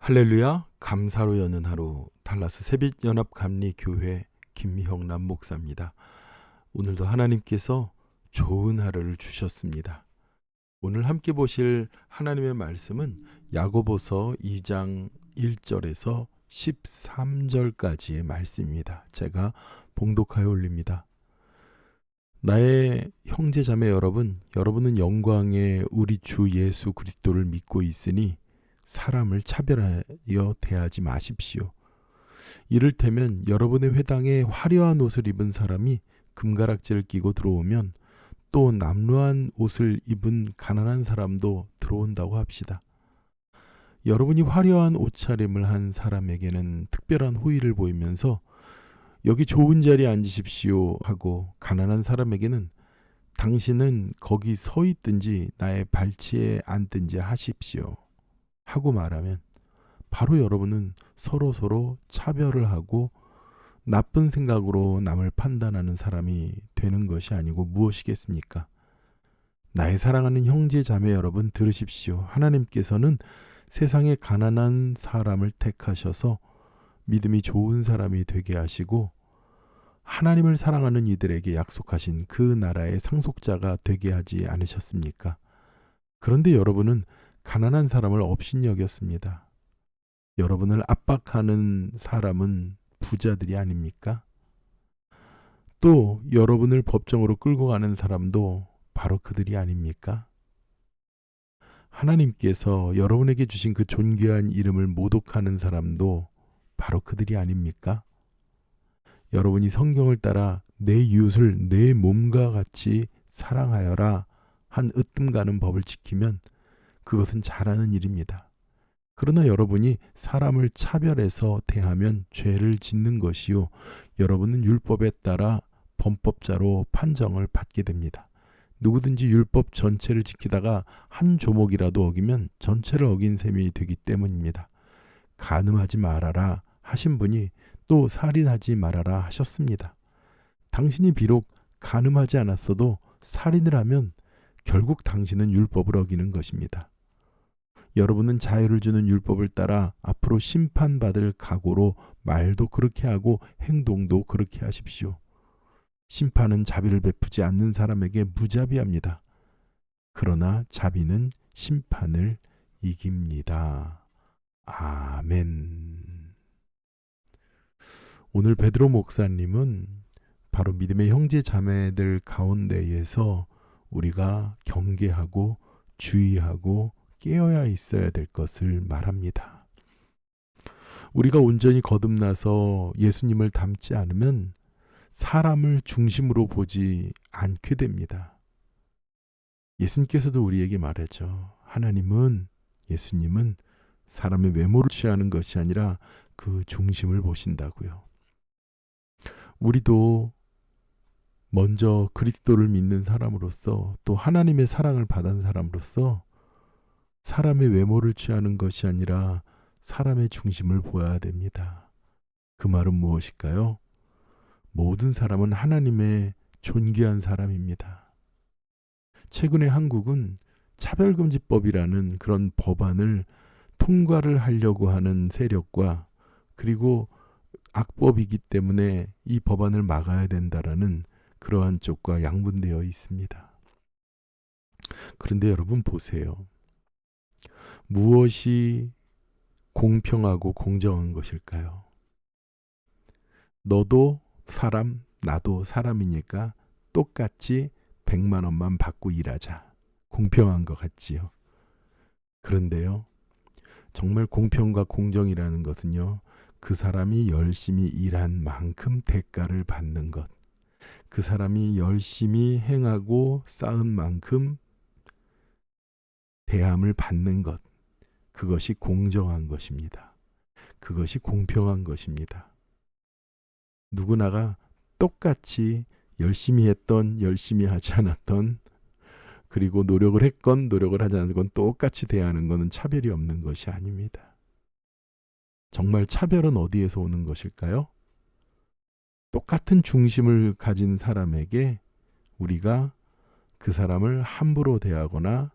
할렐루야, 감사로 여는 하루, 달라스 새빛연합감리교회 김형남 목사입니다. 오늘도 하나님께서 좋은 하루를 주셨습니다. 오늘 함께 보실 하나님의 말씀은 야고보서 2장 1절에서 13절까지의 말씀입니다. 제가 봉독하여 올립니다. 나의 형제 자매 여러분, 여러분은 영광의 우리 주 예수 그리스도를 믿고 있으니 사람을 차별하여 대하지 마십시오. 이를테면 여러분의 회당에 화려한 옷을 입은 사람이 금가락지를 끼고 들어오면 또 남루한 옷을 입은 가난한 사람도 들어온다고 합시다. 여러분이 화려한 옷차림을 한 사람에게는 특별한 호의를 보이면서 여기 좋은 자리에 앉으십시오 하고, 가난한 사람에게는 당신은 거기 서 있든지 나의 발치에 앉든지 하십시오 하고 말하면 바로 여러분은 서로 차별을 하고 나쁜 생각으로 남을 판단하는 사람이 되는 것이 아니고 무엇이겠습니까? 나의 사랑하는 형제 자매 여러분, 들으십시오. 하나님께서는 세상에 가난한 사람을 택하셔서 믿음이 좋은 사람이 되게 하시고 하나님을 사랑하는 이들에게 약속하신 그 나라의 상속자가 되게 하지 않으셨습니까? 그런데 여러분은 가난한 사람을 업신여겼습니다. 여러분을 압박하는 사람은 부자들이 아닙니까? 또 여러분을 법정으로 끌고 가는 사람도 바로 그들이 아닙니까? 하나님께서 여러분에게 주신 그 존귀한 이름을 모독하는 사람도 바로 그들이 아닙니까? 여러분이 성경을 따라 내 이웃을 내 몸과 같이 사랑하여라 한 으뜸 가는 법을 지키면 그것은 잘하는 일입니다. 그러나 여러분이 사람을 차별해서 대하면 죄를 짓는 것이요, 여러분은 율법에 따라 범법자로 판정을 받게 됩니다. 누구든지 율법 전체를 지키다가 한 조목이라도 어기면 전체를 어긴 셈이 되기 때문입니다. 간음하지 말아라 하신 분이 또 살인하지 말아라 하셨습니다. 당신이 비록 간음하지 않았어도 살인을 하면 결국 당신은 율법을 어기는 것입니다. 여러분은 자유를 주는 율법을 따라 앞으로 심판받을 각오로 말도 그렇게 하고 행동도 그렇게 하십시오. 심판은 자비를 베푸지 않는 사람에게 무자비합니다. 그러나 자비는 심판을 이깁니다. 아멘. 오늘 베드로 목사님은 바로 믿음의 형제 자매들 가운데에서 우리가 경계하고 주의하고 깨어야 있어야 될 것을 말합니다. 우리가 온전히 거듭나서 예수님을 닮지 않으면 사람을 중심으로 보지 않게 됩니다. 예수님께서도 우리에게 말하죠. 예수님은 사람의 외모를 취하는 것이 아니라 그 중심을 보신다고요. 우리도 먼저 그리스도를 믿는 사람으로서, 또 하나님의 사랑을 받은 사람으로서 사람의 외모를 취하는 것이 아니라 사람의 중심을 보아야 됩니다. 그 말은 무엇일까요? 모든 사람은 하나님의 존귀한 사람입니다. 최근에 한국은 차별금지법이라는 그런 법안을 통과를 하려고 하는 세력과, 그리고 악법이기 때문에 이 법안을 막아야 된다라는 그러한 쪽과 양분되어 있습니다. 그런데 여러분 보세요. 무엇이 공평하고 공정한 것일까요? 너도 사람, 나도 사람이니까 똑같이 100만 원만 받고 일하자. 공평한 것 같지요. 그런데요, 정말 공평과 공정이라는 것은요, 그 사람이 열심히 일한 만큼 대가를 받는 것, 그 사람이 열심히 행하고 쌓은 만큼 대함을 받는 것, 그것이 공정한 것입니다. 그것이 공평한 것입니다. 누구나가 똑같이 열심히 했던, 열심히 하지 않았던, 그리고 노력을 했건 노력을 하지 않았건 똑같이 대하는 것은 차별이 없는 것이 아닙니다. 정말 차별은 어디에서 오는 것일까요? 똑같은 중심을 가진 사람에게 우리가 그 사람을 함부로 대하거나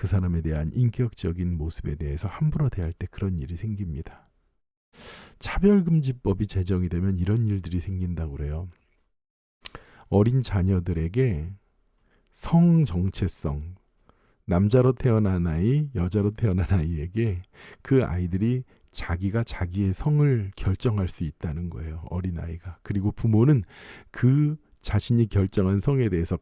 그 사람에 대한 인격적인 모습에 대해서 함부로 대할 때 그런 일이 생깁니다. 차별금지법이 제정이 되면 이런 일들이 생긴다고 그래요. 어린 자녀들에게 성 정체성, 남자로 태어난 아이, 여자로 태어난 아이에게 그 아이들이 자기가 자기의 성을 결정할 수 있다는 거예요. 어린아이가. 그리고 부모는 그 자신이 결정한 성에 대해서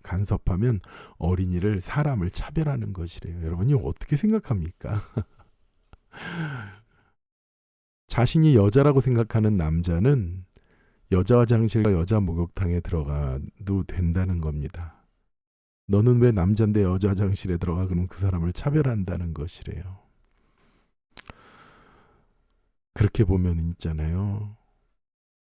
간섭하면 어린이를, 사람을 차별하는 것이래요. 여러분이 어떻게 생각합니까? 자신이 여자라고 생각하는 남자는 여자 화장실과 여자 목욕탕에 들어가도 된다는 겁니다. 너는 왜 남잔데 여자 화장실에 들어가? 그럼 그 사람을 차별한다는 것이래요. 그렇게 보면 있잖아요.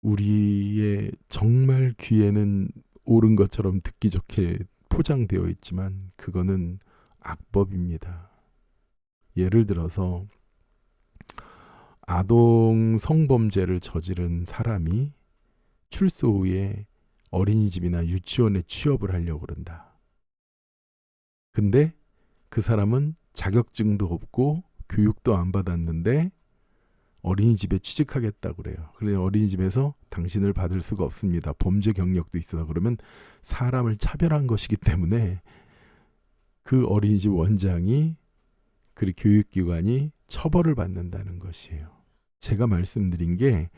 우리의 정말 귀에는 옳은 것처럼 듣기 좋게 포장되어 있지만 그거는 악법입니다. 예를 들어서 아동 성범죄를 저지른 사람이 출소 후에 어린이집이나 유치원에 취업을 하려고 그런다. 근데 그 사람은 자격증도 없고 교육도 안 받았는데 어린이집에 취직하겠다고 그래요. 그래서 어린이집에서 당신을 받을 수가 없습니다. 범죄 경력도 있어서. 그러면 사람을 차별한 것이기 때문에 그 어린이집 원장이, 그리고 교육기관이 처벌을 받는다는 것이에요. 제가 말씀드린 게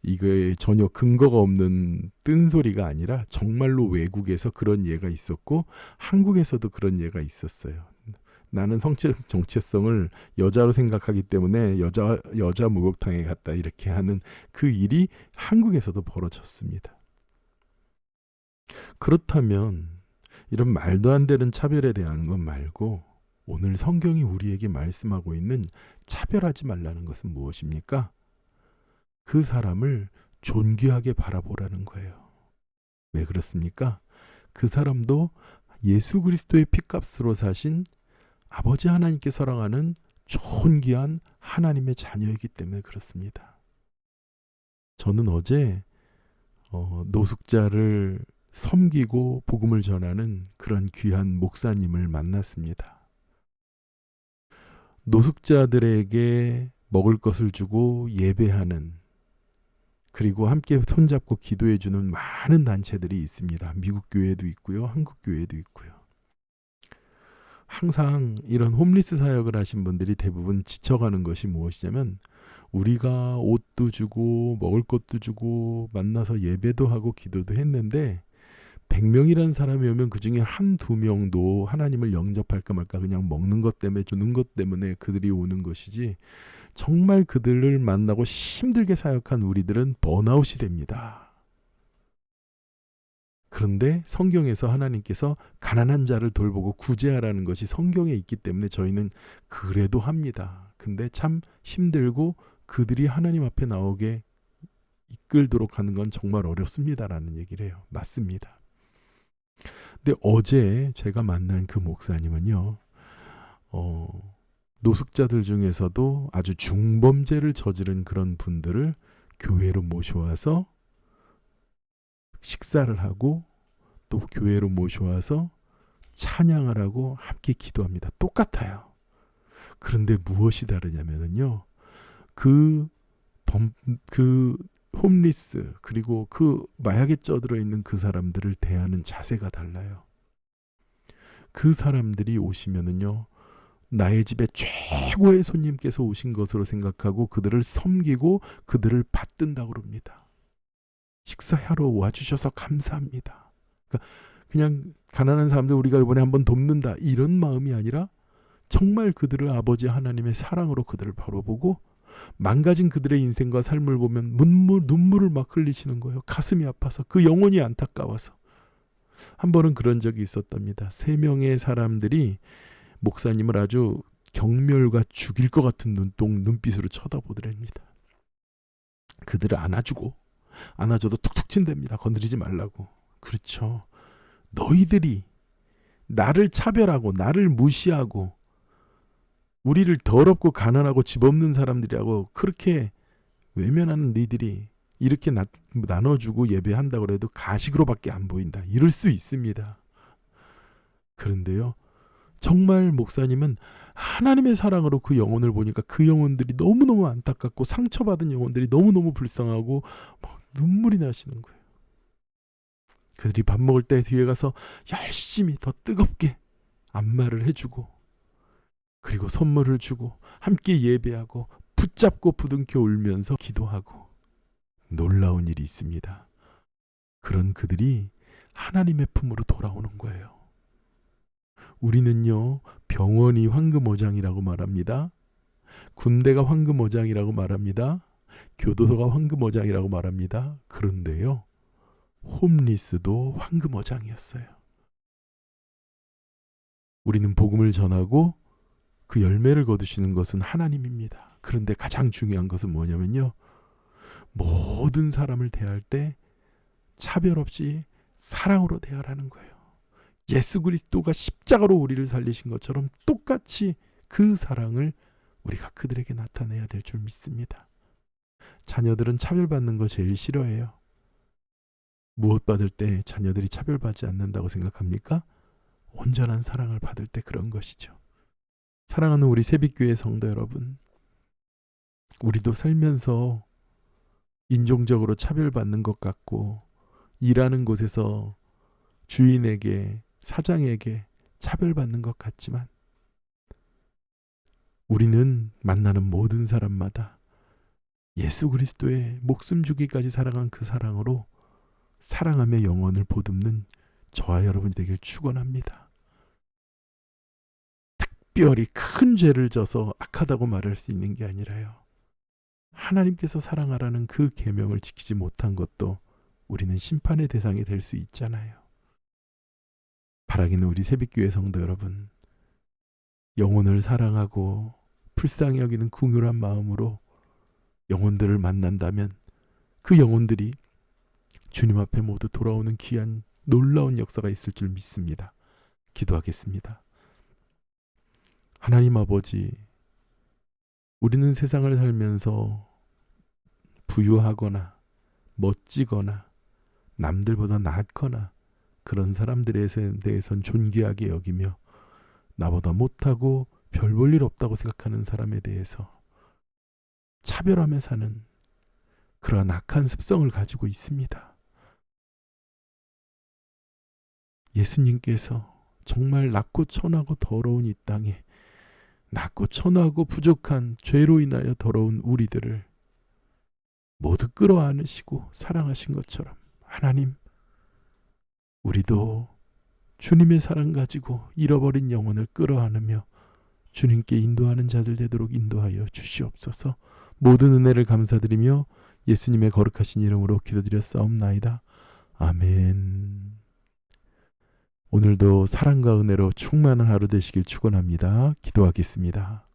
이게 전혀 근거가 없는 뜬소리가 아니라 정말로 외국에서 그런 예가 있었고 한국에서도 그런 예가 있었어요. 나는 정체성을 여자로 생각하기 때문에 여자 목욕탕에 갔다, 이렇게 하는 그 일이 한국에서도 벌어졌습니다. 그렇다면 이런 말도 안 되는 차별에 대한 것 말고 오늘 성경이 우리에게 말씀하고 있는 차별하지 말라는 것은 무엇입니까? 그 사람을 존귀하게 바라보라는 거예요. 왜 그렇습니까? 그 사람도 예수 그리스도의 피값으로 사신 아버지 하나님께 사랑하는 존귀한 하나님의 자녀이기 때문에 그렇습니다. 저는 어제 노숙자를 섬기고 복음을 전하는 그런 귀한 목사님을 만났습니다. 노숙자들에게 먹을 것을 주고 예배하는, 그리고 함께 손잡고 기도해주는 많은 단체들이 있습니다. 미국 교회도 있고요. 한국 교회도 있고요. 항상 이런 홈리스 사역을 하신 분들이 대부분 지쳐가는 것이 무엇이냐면, 우리가 옷도 주고 먹을 것도 주고 만나서 예배도 하고 기도도 했는데 100명이라는 사람이 오면 그중에 1-2명도 하나님을 영접할까 말까 그냥 먹는 것 때문에, 주는 것 때문에 그들이 오는 것이지, 정말 그들을 만나고 힘들게 사역한 우리들은 번아웃이 됩니다. 그런데 성경에서 하나님께서 가난한 자를 돌보고 구제하라는 것이 성경에 있기 때문에 저희는 그래도 합니다. 근데 참 힘들고 그들이 하나님 앞에 나오게 이끌도록 하는 건 정말 어렵습니다라는 얘기를 해요. 맞습니다. 근데 어제 제가 만난 그 목사님은요, 노숙자들 중에서도 아주 중범죄를 저지른 그런 분들을 교회로 모셔와서 식사를 하고 또 교회로 모셔와서 찬양을 하고 함께 기도합니다. 똑같아요. 그런데 무엇이 다르냐면요, 그 홈리스, 그리고 그 마약에 쪄들어 있는 그 사람들을 대하는 자세가 달라요. 그 사람들이 오시면은요, 나의 집에 최고의 손님께서 오신 것으로 생각하고 그들을 섬기고 그들을 받든다고 그럽니다. 식사하러 와주셔서 감사합니다. 그러니까 그냥 가난한 사람들 우리가 이번에 한번 돕는다, 이런 마음이 아니라 정말 그들을 아버지 하나님의 사랑으로 그들을 바라보고 망가진 그들의 인생과 삶을 보면 눈물을 막 흘리시는 거예요. 가슴이 아파서, 그 영혼이 안타까워서. 한 번은 그런 적이 있었답니다. 3명의 사람들이 목사님을 아주 경멸과 죽일 것 같은 눈빛으로 쳐다보더랍니다. 그들을 안아줘도 툭툭 친답니다. 건드리지 말라고. 그렇죠. 너희들이 나를 차별하고 나를 무시하고 우리를 더럽고 가난하고 집 없는 사람들이라고 그렇게 외면하는 너희들이 이렇게 나눠주고 예배한다고 해도 가식으로밖에 안 보인다. 이럴 수 있습니다. 그런데요, 정말 목사님은 하나님의 사랑으로 그 영혼을 보니까 그 영혼들이 너무너무 안타깝고 상처받은 영혼들이 너무너무 불쌍하고 막 눈물이 나시는 거예요. 그들이 밥 먹을 때 뒤에 가서 열심히 더 뜨겁게 안마를 해주고, 그리고 선물을 주고 함께 예배하고 붙잡고 부둥켜 울면서 기도하고, 놀라운 일이 있습니다. 그런 그들이 하나님의 품으로 돌아오는 거예요. 우리는요, 병원이 황금어장이라고 말합니다. 군대가 황금어장이라고 말합니다. 교도소가 황금어장이라고 말합니다. 그런데요, 홈리스도 황금어장이었어요. 우리는 복음을 전하고 그 열매를 거두시는 것은 하나님입니다. 그런데 가장 중요한 것은 뭐냐면요, 모든 사람을 대할 때 차별 없이 사랑으로 대하라는 거예요. 예수 그리스도가 십자가로 우리를 살리신 것처럼 똑같이 그 사랑을 우리가 그들에게 나타내야 될 줄 믿습니다. 자녀들은 차별받는 거 제일 싫어해요. 무엇 받을 때 자녀들이 차별받지 않는다고 생각합니까? 온전한 사랑을 받을 때 그런 것이죠. 사랑하는 우리 새빛교회 성도 여러분, 우리도 살면서 인종적으로 차별받는 것 같고, 일하는 곳에서 주인에게, 사장에게 차별받는 것 같지만, 우리는 만나는 모든 사람마다 예수 그리스도의 목숨 주기까지 사랑한 그 사랑으로 사랑하며 영혼을 보듬는 저와 여러분이 되길 축원합니다. 특별히 큰 죄를 져서 악하다고 말할 수 있는 게 아니라요, 하나님께서 사랑하라는 그 계명을 지키지 못한 것도 우리는 심판의 대상이 될 수 있잖아요. 바라기는 우리 새빛교회 성도 여러분, 영혼을 사랑하고 불쌍히 여기는 긍휼한 마음으로 영혼들을 만난다면 그 영혼들이 주님 앞에 모두 돌아오는 귀한 놀라운 역사가 있을 줄 믿습니다. 기도하겠습니다. 하나님 아버지, 우리는 세상을 살면서 부유하거나 멋지거나 남들보다 낫거나 그런 사람들에 대해선 존귀하게 여기며, 나보다 못하고 별 볼 일 없다고 생각하는 사람에 대해서 차별하며 사는 그러한 악한 습성을 가지고 있습니다. 예수님께서 정말 낮고 천하고 더러운 이 땅에 낮고 천하고 부족한 죄로 인하여 더러운 우리들을 모두 끌어안으시고 사랑하신 것처럼, 하나님, 우리도 주님의 사랑 가지고 잃어버린 영혼을 끌어안으며 주님께 인도하는 자들 되도록 인도하여 주시옵소서. 모든 은혜를 감사드리며 예수님의 거룩하신 이름으로 기도드렸사옵나이다. 아멘. 오늘도 사랑과 은혜로 충만한 하루 되시길 축원합니다. 기도하겠습니다.